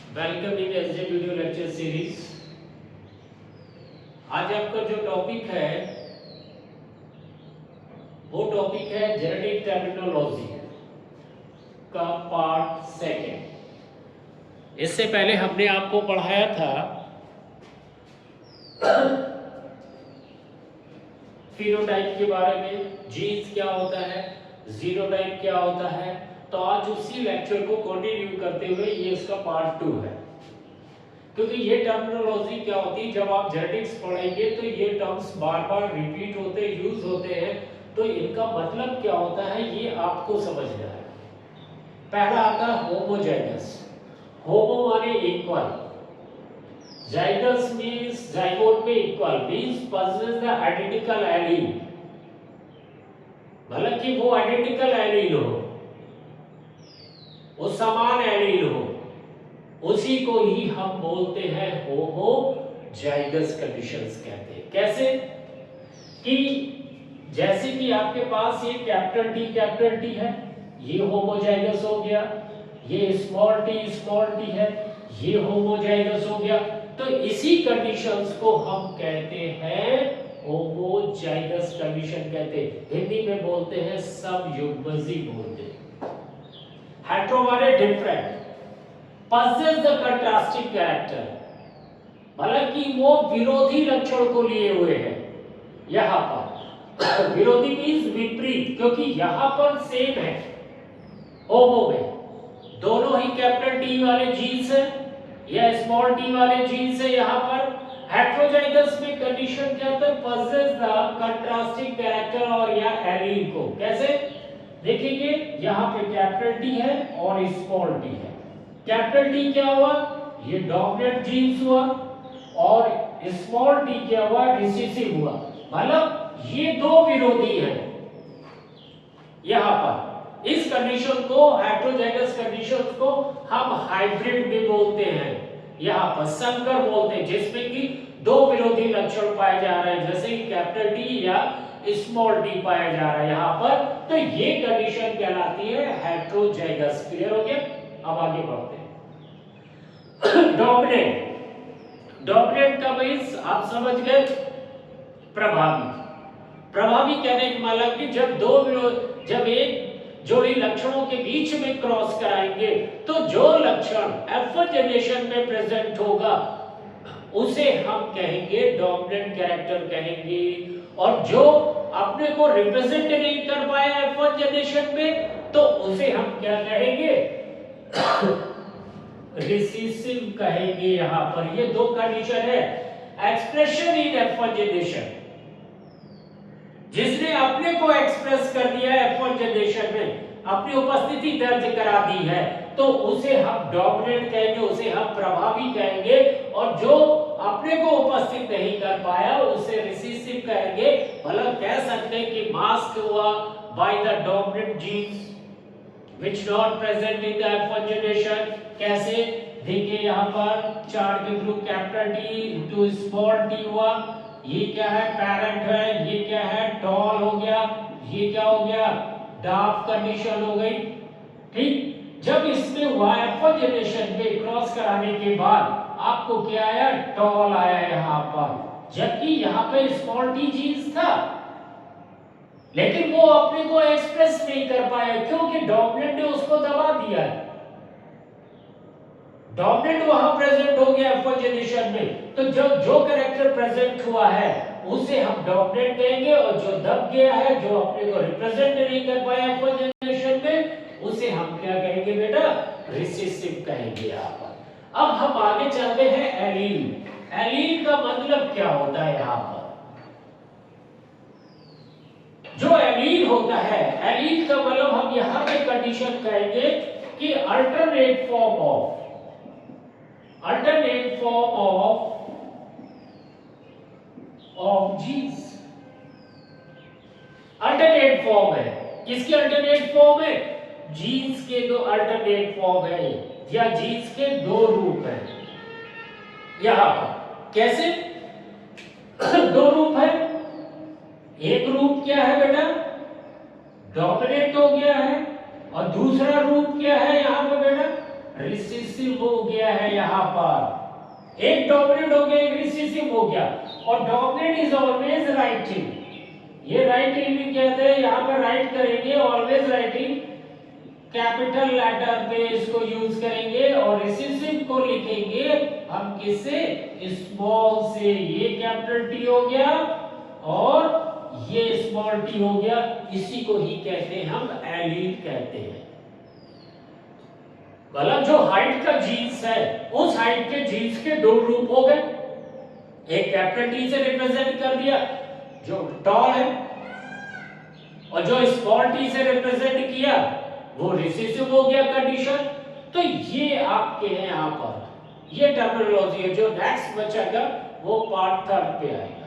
Welcome in SJ video lecture series. आज आपका जो टॉपिक है वो टॉपिक है जेनेटिक टर्मिनोलॉजी का पार्ट सेकेंड। इससे पहले हमने आपको पढ़ाया था फिनोटाइप के बारे में, जीन्स क्या होता है, जीनोटाइप क्या होता है। तो आज उसी लेक्चर को कंटिन्यू करते हुए ये इसका पार्ट 2 है, क्योंकि ये टर्मिनोलॉजी क्या होती है, जब आप जेनेटिक्स पढ़ेंगे तो ये टर्म्स बार बार रिपीट होते यूज होते हैं, तो इनका मतलब क्या होता है ये आपको समझना है। पहला आता है होमोजाइगस। होमो माने इक्वल, जाइगस मींस जाइगोट में equal, means possess the identical allele, मतलब कि वो आइडेंटिकल एलील हो, वो समान एलील हो, उसी को ही हम बोलते हैं होमोजाइगस कंडीशंस कहते हैं। कैसे कि जैसे कि आपके पास ये कैपिटल टी है, ये होमोजाइगस हो गया, ये स्मॉल टी है, ये होमोजाइगस हो गया। तो इसी कंडीशंस को हम कहते हैं होमोजाइगस कंडीशन कहते हैं। हिंदी में बोलते हैं समयुग्मजी बोलते हैं। हेटेरो माने different, possess the contrasting character, मतलब कि वो विरोधी लक्षण को लिए हुए हैं। यहाँ पर विरोधी मींस विपरीत, क्योंकि यहाँ पर सेम है होमो में, दोनों ही कैपिटल टी वाले जीन्स है या स्मॉल टी वाले जीन्स है। यहाँ पर हेटेरोजाइगस में कंडीशन क्या होता है, possess the contrasting character और या एलील को। कैसे देखेंगे, यहाँ पे कैपिटल टी है और स्मॉल टी है। कैपिटल टी क्या हुआ, ये डोमिनेंट जीन्स हुआ, और स्मॉल टी क्या हुआ, रिसेसिव हुआ। मतलब ये दो विरोधी हैं। यहाँ पर इस कंडीशन को, हेटेरोजाइगस कंडीशन को हम हाइब्रिड भी बोलते हैं, यहाँ पर संकर बोलते हैं, जिसमें कि दो विरोधी लक्षण पाए जा रहे हैं, जैसे कैपिटल टी या स्मॉल टी पाया जा रहा है यहाँ पर। तो ये कंडीशन कहलाती है हेटेरोजाइगस। क्लियर हो गया? अब आगे बढ़ते हैं। डोमिनेंट का मींस आप समझ गए, प्रभावी कहने का मतलब कि जब एक जोड़ी लक्षणों के बीच में क्रॉस कराएंगे तो जो लक्षण F1 जनरेशन में प्रेजेंट होगा उसे हम कहेंगे डोमिनेंट कैरेक्टर कहेंगे, और जो अपने को रिप्रेजेंट नहीं कर पाया F1 जनरेशन में तो उसे हम क्या कहेंगे, रिसेसिव कहेंगे। यहाँ पर ये दो कंडीशन है। एक्सप्रेशन इन F1 जनरेशन, जिसने अपने को एक्सप्रेस कर दिया है F1 जनरेशन में, अपनी उपस्थिति दर्ज करा दी है, तो उसे हम डोमिनेंट कहेंगे, उसे हम प्रभावी कहेंगे, और जो अपने को उपस्थित नहीं कर पाया उसे रिसेसिव कहेंगे। मतलब कह सकते हैं कि मास्क हुआ by the dominant genes which not present in the F1 generation। कैसे देखिए, यहाँ पर चार्ट के through capital T into small T हुआ, ये क्या है, पैरेंट है, ये क्या है, टॉल हो गया, ये क्या हो गया, डार्क कंडीशन हो गई। ठीक, जब इसमें हुआ F1 जनरेशन पे क्रॉस कराने के बाद आपको क्या आया, टॉल आया यहाँ पर, जबकि यहाँ पे स्मॉल टी जीन्स था, लेकिन वो अपने को एक्सप्रेस नहीं कर पाया, क्योंकि डोमिनेंट ने उसको दबा दिया। डोमिनेंट वहां प्रेजेंट हो गया F1 जनरेशन में, तो जो कैरेक्टर प्रेजेंट हुआ है उसे हम डोमिनेंट कहेंगे, और जो दब गया है, जो अपने को रिप्रेजेंट नहीं कर पाया F1 जनरेशन में, उसे हम क्या कहेंगे बेटा, रिसेसिव कहेंगे। यहाँ पर अब हम आगे चलते हैं एलील। एलील का मतलब क्या होता है, यहाँ पर जो एलील होता है, एलील का मतलब हम यहां पे कंडीशन कहेंगे कि alternate form of genes. Alternate form है, किसकी अल्टरनेट फॉर्म है, जीन्स के दो अल्टरनेट फॉर्म है, या जीन्स के दो रूप हैं। यहां पर कैसे दो रूप है, एक रूप क्या है बेटा, डोमिनेंट हो गया है, और दूसरा रूप क्या है यहाँ पे बेटा, रिसेसिव हो गया है यहाँ पर, एक डोमिनेंट हो गया, एक रिसेसिव हो गया, और डोमिनेंट इज ऑलवेज राइटिंग, ये राइटिंग भी कहते हैं, यहाँ पर राइट करेंगे ऑलवेज राइटिंग, कैपिटल लेटर पे इसको यूज करेंगे, और रिसेसिव को लिखेंगे हम किससे, स्मॉल से, ये कैपिटल टी हो गया और ये स्मॉल टी हो गया, इसी को ही कहते हैं हम एलील कहते हैं। मतलब जो हाइट का जीन्स है, उस हाइट के जीन्स के दो रूप हो गए, एक कैपिटल टी से रिप्रेजेंट कर दिया जो टॉल है, और जो स्मॉल टी से रिप्रेजेंट किया वो रिसेसिव हो गया कंडीशन। तो ये आपके हैं यहाँ पर, ये टर्मिनोलॉजी है। जो नेक्स्ट बचेगा वो पार्ट थर्ड पे आएगा।